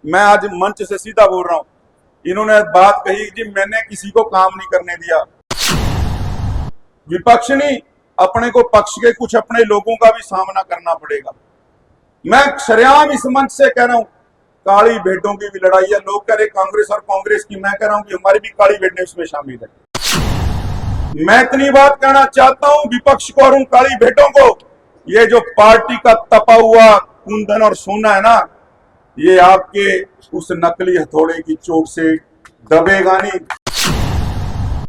मैं आज मंच से सीधा बोल रहा हूं। इन्होंने बात कही जी मैंने किसी को काम नहीं करने दिया। विपक्ष नहीं, अपने को पक्ष के कुछ अपने लोगों का भी सामना करना पड़ेगा। मैं सरेआम इस मंच से कह रहा हूं, काली भेड़ों की भी लड़ाई है। लोग कह रहे कांग्रेस और कांग्रेस की, मैं कह रहा हूं कि हमारी भी काली भेड़ें उसमें शामिल है। मैं इतनी बात कहना चाहता हूं विपक्ष को और उन काली भेड़ों को, ये जो पार्टी का तपा हुआ कुंदन और सोना है ना, ये आपके उस नकली हथौड़े की चोट से दबेगा नहीं।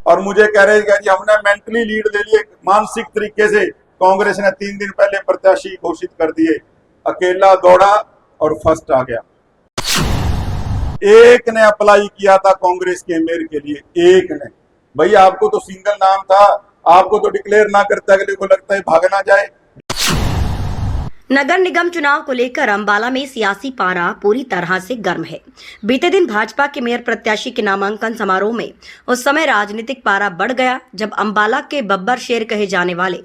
और मुझे कह रहे हैं कि हमने मेंटली लीड ले लिए मानसिक तरीके से। कांग्रेस ने 3 दिन पहले प्रत्याशी घोषित कर दिए, अकेला दौड़ा और फर्स्ट आ गया। एक ने अप्लाई किया था कांग्रेस के मेयर के लिए, एक ने। भाई आपको तो सिंगल नाम था, आपको तो डिक्लेयर ना करते अगले को लगता है भागना जाए। नगर निगम चुनाव को लेकर अंबाला में सियासी पारा पूरी तरह से गर्म है। बीते दिन भाजपा के मेयर प्रत्याशी के नामांकन समारोह में उस समय राजनीतिक पारा बढ़ गया जब अंबाला के बब्बर शेर कहे जाने वाले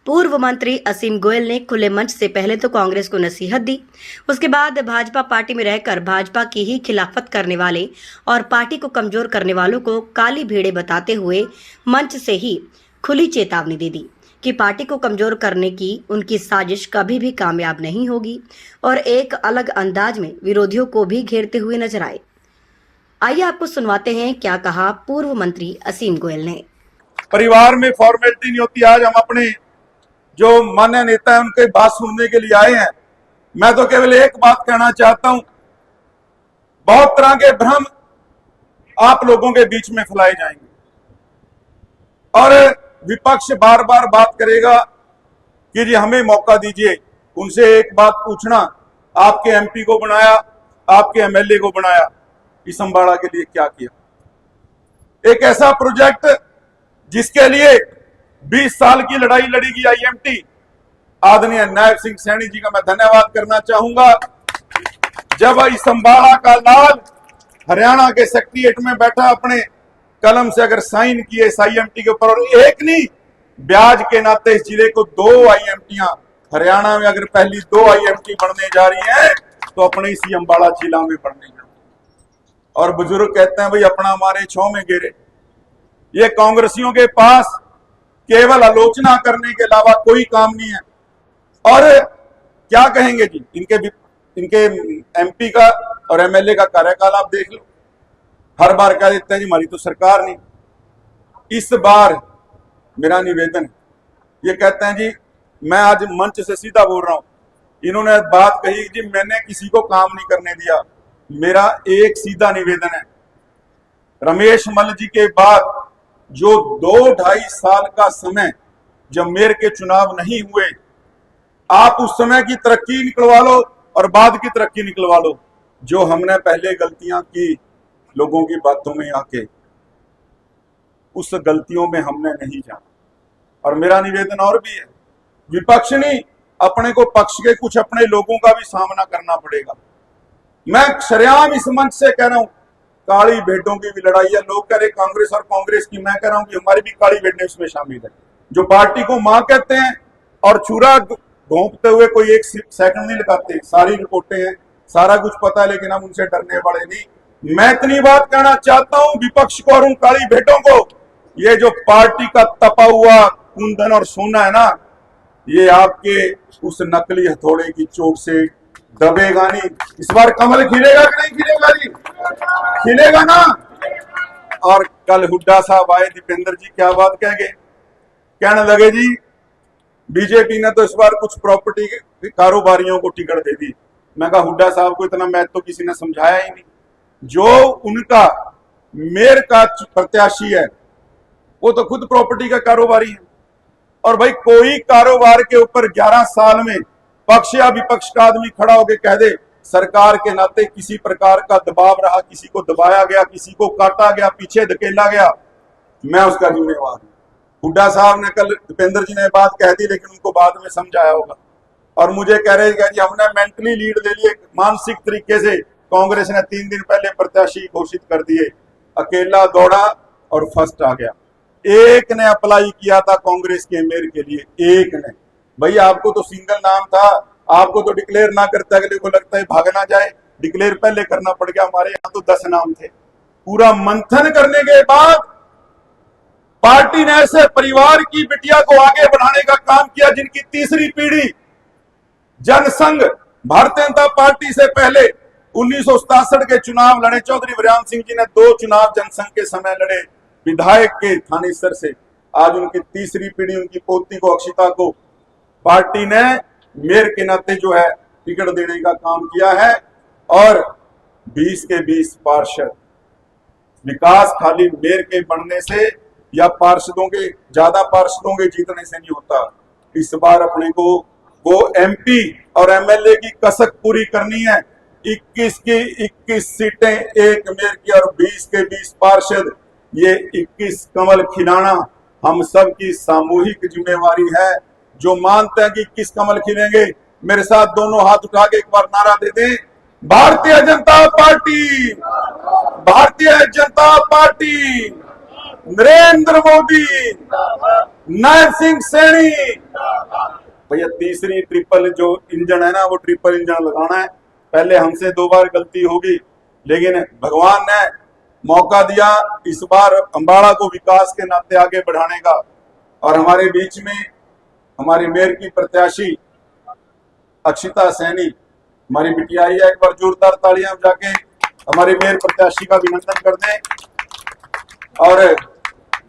पूर्व मंत्री असीम गोयल ने खुले मंच से पहले तो कांग्रेस को नसीहत दी, उसके बाद भाजपा पार्टी में रहकर भाजपा की ही खिलाफत करने वाले और पार्टी को कमजोर करने वालों को काली भेड़े बताते हुए मंच से ही खुली चेतावनी दे दी कि पार्टी को कमजोर करने की उनकी साजिश कभी भी कामयाब नहीं होगी और एक अलग अंदाज में विरोधियों को भी घेरते हुए नजर आए। आइए आपको सुनवाते हैं क्या कहा पूर्व मंत्री असीम गोयल ने। परिवार में फॉर्मेलिटी नहीं होती। आज हम अपने जो मान्य नेता है उनके बात सुनने के लिए आए हैं। मैं तो केवल एक बात कहना चाहता हूं, बहुत तरह के भ्रम आप लोगों के बीच में फैलाए जाएंगे और विपक्ष बार बार बात करेगा कि जी हमें मौका दीजिए। उनसे एक बात पूछना, आपके एमपी को बनाया, आपके एमएलए को बनाया, इस अम्बाड़ा के लिए क्या किया? एक ऐसा प्रोजेक्ट जिसके लिए 20 साल की लड़ाई लड़ी गई आईएमटी, आदरणीय नायब सिंह सैनी जी का मैं धन्यवाद करना चाहूंगा। जब इस अम्बाड़ा का लाल हरियाणा के सेक्रेटेरिएट में बैठा, अपने कलम से अगर साइन किए इस आईएमटी के ऊपर, और एक नहीं, ब्याज के नाते इस जिले को 2 आईएमटियां, हरियाणा में अगर पहली 2 आईएमटी बनने जा रही है तो अपने इसी अम्बाड़ा जिला में बनने जा रही है। और बुजुर्ग कहते हैं भाई अपना हमारे छांव में गिरे। ये कांग्रेसियों के पास केवल आलोचना करने के अलावा कोई काम नहीं है। और क्या कहेंगे जी, इनके एमपी का और एमएलए का कार्यकाल आप देख लो। हर बार कह देते हैं जी हमारी तो सरकार नहीं। इस बार मेरा निवेदन है, ये कहते हैं जी मैं आज मंच से सीधा बोल रहा हूं। इन्होंने बात कही जी मैंने किसी को काम नहीं करने दिया। मेरा एक सीधा निवेदन है, रमेश मल जी के बाद जो 2-2.5 साल का समय जब मेयर के चुनाव नहीं हुए, आप उस समय की तरक्की निकलवा लो और बाद की तरक्की निकलवा लो। जो हमने पहले गलतियां की लोगों की बातों में आके, उस गलतियों में हमने नहीं जाना। और मेरा निवेदन और भी है, विपक्ष नहीं, अपने को पक्ष के कुछ अपने लोगों का भी सामना करना पड़ेगा। मैं सरेआम इस मंच से कह रहा हूं, काली भेड़ों की भी लड़ाई है। लोग कह रहे कांग्रेस और कांग्रेस की, मैं कह रहा हूं कि हमारी भी काली भेड़ें उसमें शामिल है। जो पार्टी को मां कहते हैं और छुरा घोंपते हुए कोई एक सेकंड नहीं लगाते। सारी रिपोर्टें हैं, सारा कुछ पता है, लेकिन हम उनसे डरने वाले नहीं। मैं इतनी बात कहना चाहता हूं विपक्ष को और उन काली भेड़ों को, ये जो पार्टी का तपा हुआ कुंदन और सोना है ना, ये आपके उस नकली हथौड़े की चोट से दबेगा नहीं। इस बार कमल खिलेगा कि नहीं खिलेगा जी? खिलेगा ना। और कल हुड्डा साहब आए, दीपेंद्र जी क्या बात कह गए, कहने लगे जी बीजेपी ने तो इस बार कुछ प्रॉपर्टी के कारोबारियों को टिकट दे दी। मैं कहा हुड्डा साहब को इतना मैथ तो किसी ने समझाया ही नहीं। जो उनका मेयर का प्रत्याशी है वो तो खुद प्रॉपर्टी का कारोबारी है। और भाई कोई कारोबार के ऊपर 11 साल में पक्ष या विपक्ष का आदमी खड़ा होकर कह दे सरकार के नाते किसी प्रकार का दबाव रहा, किसी को दबाया गया, किसी को काटा गया, पीछे धकेला गया, मैं उसका जिम्मेवार हूं। हुड्डा साहब ने कल, दीपेंद्र जी ने बात कह दी, लेकिन उनको बाद में समझाया होगा। और मुझे कह रहे हैं कि हमने मेंटली लीड ले लिए मानसिक तरीके से। कांग्रेस ने 3 दिन पहले प्रत्याशी घोषित कर दिए, अकेला दौड़ा और फर्स्ट आ गया। एक ने अप्लाई किया था कांग्रेस के मेयर के लिए, एक ने। भाई आपको तो सिंगल नाम था, आपको तो डिक्लेयर ना करते अगले को लगता है भागना जाए। डिक्लेयर पहले करना पड़ गया। हमारे यहाँ तो 10 नाम थे। पूरा मंथन करने के बाद पार्टी ने ऐसे परिवार की बिटिया को आगे बढ़ाने का काम किया जिनकी तीसरी पीढ़ी जनसंघ भारतीय जनता पार्टी से पहले 1967 के चुनाव लड़े। चौधरी बरयान सिंह जी ने 2 चुनाव जनसंघ के समय लड़े, विधायक के थानेसर से। आज उनकी तीसरी पीढ़ी, उनकी पोती को, अक्षिता को पार्टी ने मेयर के नाते जो है टिकट देने का काम किया है। और 20 के 20 पार्षद। विकास खाली मेयर के बनने से या पार्षदों के, ज्यादा पार्षदों के जीतने से नहीं होता। इस बार अपने को वो एमपी और एमएलए की कसक पूरी करनी है। 21 की 21 सीटें एक मेयर की और 20 के 20 पार्षद, ये 21 कमल खिलाना हम सब की सामूहिक जिम्मेवारी है। जो मानते हैं कि 21 कमल खिलेंगे, मेरे साथ दोनों हाथ उठा के एक बार नारा दे दें, भारतीय जनता पार्टी, भारतीय जनता पार्टी, नरेंद्र मोदी, नयन सिंह सैनी। भैया तीसरी ट्रिपल जो इंजन है ना, वो ट्रिपल इंजन लगाना है। पहले हमसे 2 बार गलती होगी, लेकिन भगवान ने मौका दिया इस बार अम्बाड़ा को विकास के नाते आगे बढ़ाने का। और हमारे बीच में हमारी मेयर की प्रत्याशी अक्षिता सैनी, हमारी बिटिया आई है। एक बार जोरदार तालियां जाके हमारे मेयर प्रत्याशी का अभिनंदन कर दें। और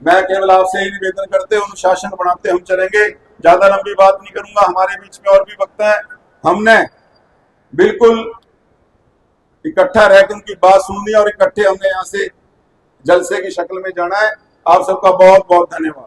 मैं केवल आपसे ही निवेदन करते, अनुशासन बनाते हम चलेंगे। ज्यादा लंबी बात नहीं करूंगा, हमारे बीच में और भी वक्त है। हमने बिल्कुल इकट्ठा रहकर उनकी बात सुननी और इकट्ठे हमने यहाँ से जलसे की शक्ल में जाना है। आप सबका बहुत बहुत धन्यवाद।